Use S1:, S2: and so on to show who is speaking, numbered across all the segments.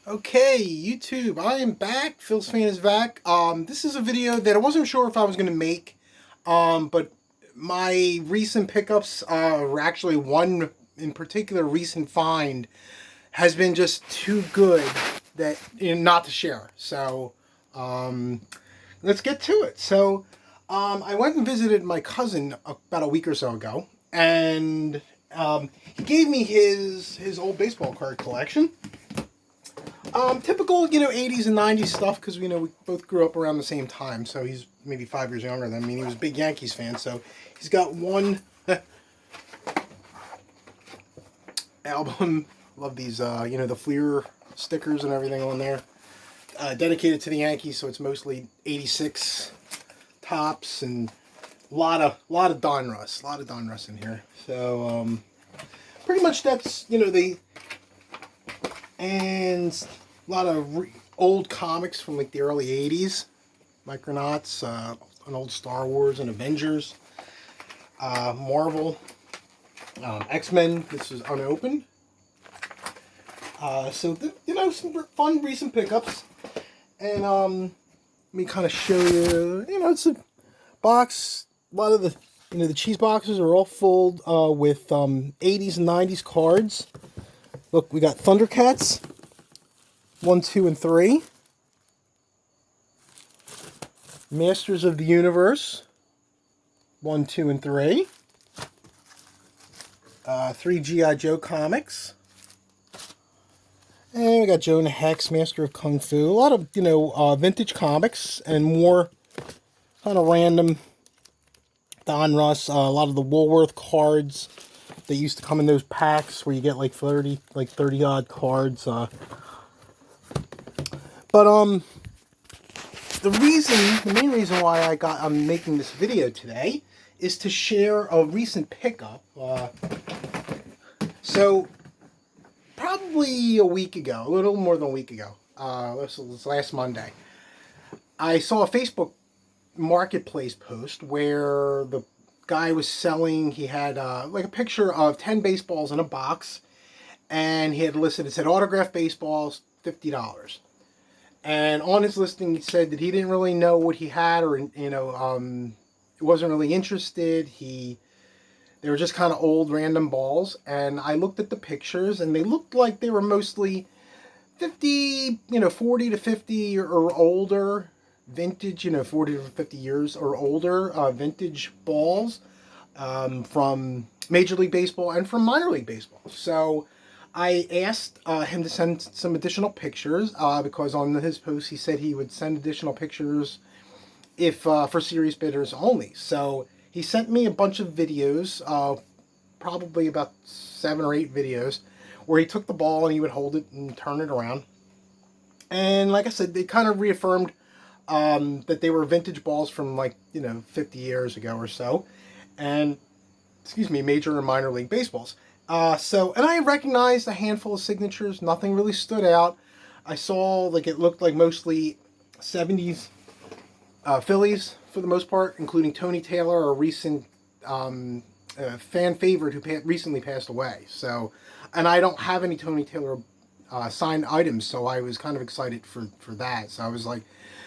S1: Okay, YouTube, I am back. Phil's fan is back. This is a video that I wasn't sure if I was going to make, but my recent pickups, were actually one in particular recent find has been just too good that not to share. So, um, let's get to it. So, I went and visited my cousin about a week or so ago, and he gave me his old baseball card collection. Typical, 80s and 90s stuff because, we both grew up around the same time. So he's maybe 5 years younger than me. He was a big Yankees fan. So he's got one album. Love these, the Fleer stickers and everything on there. Dedicated to the Yankees. So it's mostly 86 tops and a lot of Donruss. A lot of Donruss in here. So, pretty much that's, and a lot of old comics from like the early 80s. Micronauts, an old Star Wars and Avengers, Marvel, X-Men. This is unopened. Some fun recent pickups. And let me kind of show you, it's a box. A lot of the cheese boxes are all filled with 80s and 90s cards. Look, we got Thundercats, 1, 2, and 3. Masters of the Universe, 1, 2, and 3. 3 G.I. Joe comics. And we got Jonah Hex, Master of Kung Fu. A lot of, vintage comics and more kind of random Donruss. A lot of the Woolworth cards. They used to come in those packs where you get like 30 odd cards. But the main reason why I'm making this video today is to share a recent pickup. So probably a week ago, a little more than a week ago. This was last Monday. I saw a Facebook marketplace post where the guy was selling. He had like a picture of 10 baseballs in a box, and he had listed, it said autographed baseballs, $50. And on his listing, he said that he didn't really know what he had, or wasn't really interested. They were just kind of old random balls, and I looked at the pictures, and they looked like they were mostly 40 to 50 or older. Vintage, 40 to 50 years or older, vintage balls from Major League Baseball and from Minor League Baseball. So I asked him to send some additional pictures because on his post he said he would send additional pictures if for serious bidders only. So he sent me a bunch of videos, probably about 7 or 8 videos, where he took the ball and he would hold it and turn it around. And like I said, they kind of reaffirmed that they were vintage balls from 50 years ago or so, and major and minor league baseballs. And I recognized a handful of signatures. Nothing really stood out. I saw it looked like mostly 70s Phillies for the most part, including Tony Taylor, a recent fan favorite who recently passed away. So, and I don't have any Tony Taylor signed items, so I was kind of excited for that. So I was like,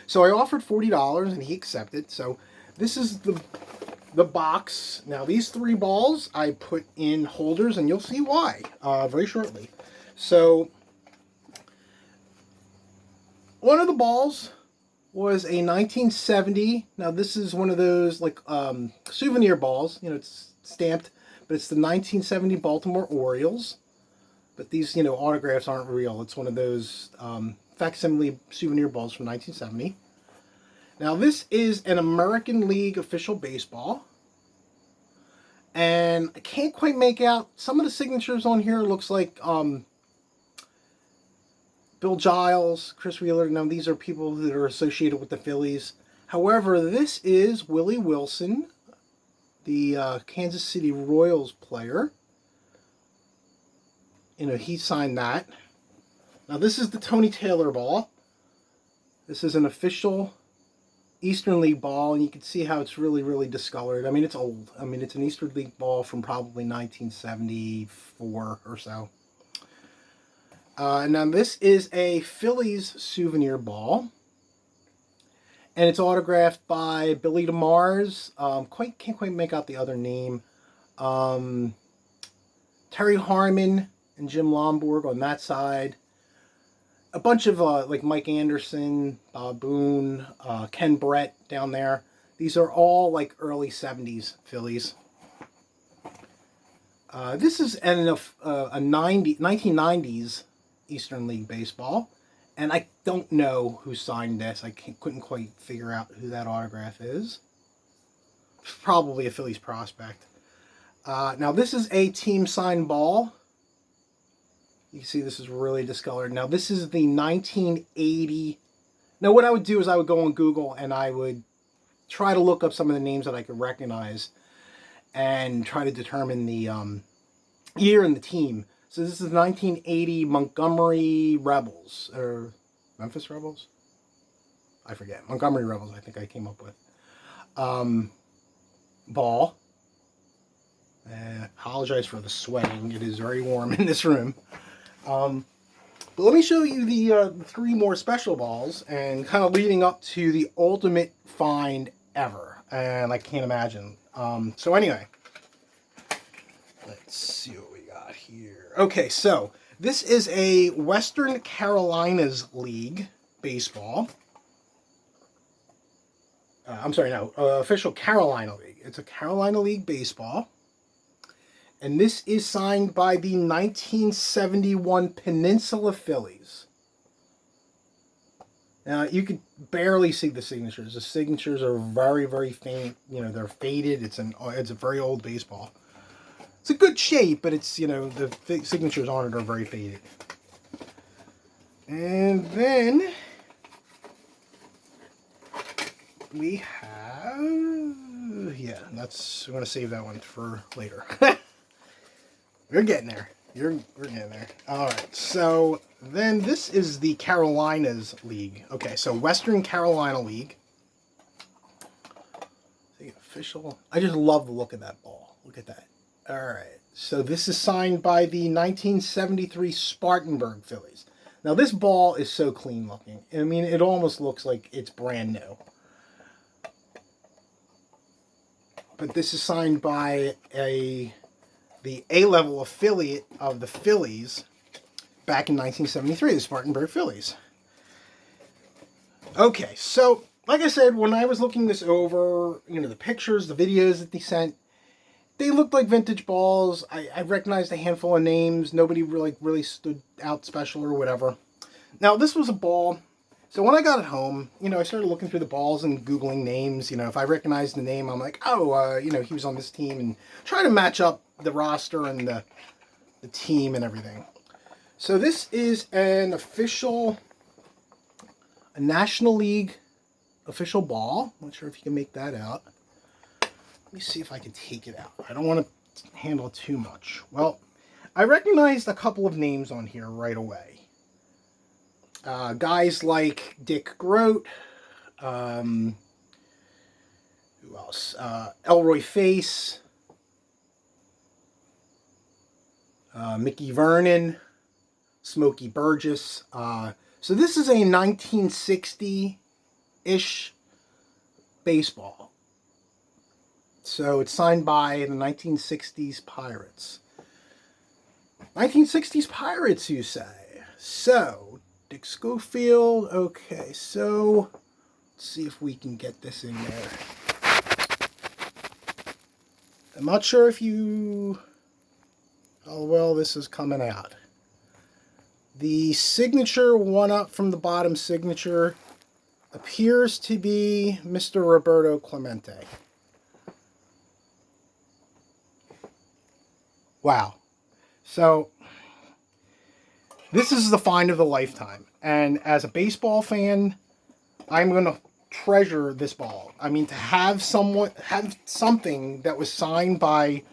S1: so I offered $40 and he accepted. So this is the box. Now these 3 balls I put in holders, and you'll see why very shortly. So one of the balls was a 1970. Now this is one of those souvenir balls. It's stamped, but it's the 1970 Baltimore Orioles. But these, autographs aren't real. It's one of those facsimile souvenir balls from 1970. Now this is an American League official baseball. And I can't quite make out, some of the signatures on here looks like Bill Giles, Chris Wheeler. Now these are people that are associated with the Phillies. However, this is Willie Wilson, the Kansas City Royals player. He signed that. Now this is the Tony Taylor ball. This is an official Eastern League ball, and you can see how it's really, really discolored. I mean, it's old. I mean, it's an Eastern League ball from probably 1974 or so. Now this is a Phillies souvenir ball, and it's autographed by Billy DeMars. Can't quite make out the other name. Terry Harmon and Jim Lomborg on that side. A bunch of like Mike Anderson, Bob Boone, Ken Brett down there. These are all like early 70s Phillies. This is a 1990s Eastern League Baseball. And I don't know who signed this. I couldn't quite figure out who that autograph is. Probably a Phillies prospect. Now this is a team signed ball. You can see this is really discolored. Now this is the 1980. Now what I would do is I would go on Google and I would try to look up some of the names that I could recognize and try to determine the year and the team. So this is 1980 Montgomery Rebels, or Memphis Rebels? I forget. Montgomery Rebels, I think I came up with. Ball. Apologize for the sweating. It is very warm in this room. But let me show you the 3 more special balls, and kind of leading up to the ultimate find ever. And I can't imagine. So anyway, let's see what we got here. Okay, so this is a Western Carolinas League baseball. I'm sorry, no, official Carolina League. It's a Carolina League baseball. And this is signed by the 1971 Peninsula Phillies. Now, you could barely see the signatures. The signatures are very, very faint. You know, they're faded. It's a very old baseball. It's a good shape, but it's, you know, the signatures on it are very faded. And then we have, yeah, we're going to save that one for later. We're getting there. We're getting there. All right. So then this is the Carolinas League. Okay. So Western Carolina League. The official. I just love the look of that ball. Look at that. All right. So this is signed by the 1973 Spartanburg Phillies. Now this ball is so clean looking. I mean, it almost looks like it's brand new. But this is signed by the A-level affiliate of the Phillies back in 1973, the Spartanburg Phillies. Okay, so like I said, when I was looking this over, you know, the pictures, the videos that they sent, they looked like vintage balls. I recognized a handful of names. Nobody really stood out special or whatever. Now, this was a ball. So when I got it home, you know, I started looking through the balls and Googling names. You know, if I recognized the name, I'm like, oh, you know, he was on this team, and try to match up the roster and the team and everything. So this is a National League official ball. I'm not sure if you can make that out. Let me see if I can take it out. I don't want to handle it too much. Well, I recognized a couple of names on here right away. Guys like Dick Groat, who else? Elroy Face, Mickey Vernon, Smokey Burgess. So this is a 1960-ish baseball. So it's signed by the 1960s Pirates. 1960s Pirates, you say? So Dick Schofield. Okay, so let's see if we can get this in there. I'm not sure if you... how well this is coming out. The signature, one up from the bottom signature, appears to be Mr. Roberto Clemente. Wow. So this is the find of the lifetime. And as a baseball fan, I'm going to treasure this ball. I mean, to have something that was signed by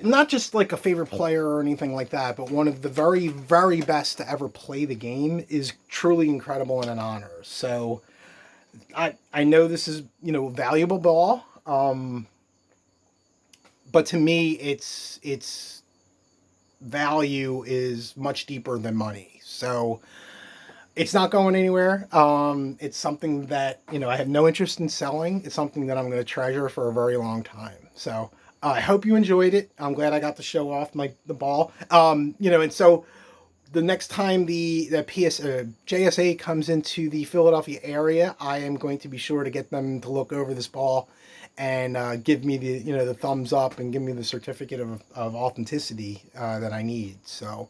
S1: not just like a favorite player or anything like that, but one of the very, very best to ever play the game is truly incredible and an honor. So I know this is, you know, a valuable ball. But to me, it's value is much deeper than money. So it's not going anywhere. It's something that, I have no interest in selling. It's something that I'm going to treasure for a very long time. So I hope you enjoyed it. I'm glad I got to show off the ball. And so the next time the JSA comes into the Philadelphia area, I am going to be sure to get them to look over this ball and give me the thumbs up and give me the certificate of authenticity that I need. So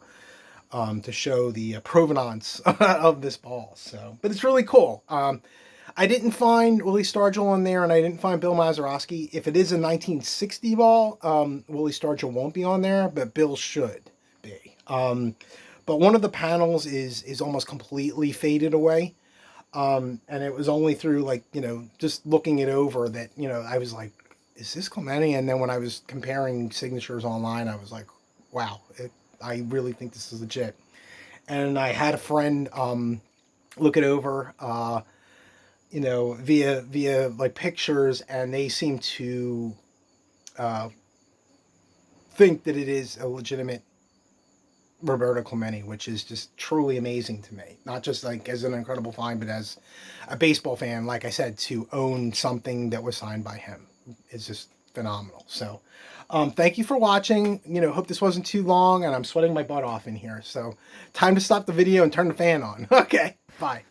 S1: to show the provenance of this ball. So, but it's really cool. I didn't find Willie Stargell on there, and I didn't find Bill Mazeroski. If it is a 1960 ball, Willie Stargell won't be on there, but Bill should be. But one of the panels is almost completely faded away. And it was only through just looking it over that, I was like, is this Clemente? And then when I was comparing signatures online, I was like, wow, I really think this is legit. And I had a friend look it over, via like pictures, and they seem to think that it is a legitimate Roberto Clemente, which is just truly amazing to me. Not just like as an incredible find, but as a baseball fan, like I said, to own something that was signed by him is just phenomenal. So thank you for watching. Hope this wasn't too long, and I'm sweating my butt off in here. So time to stop the video and turn the fan on. Okay, bye.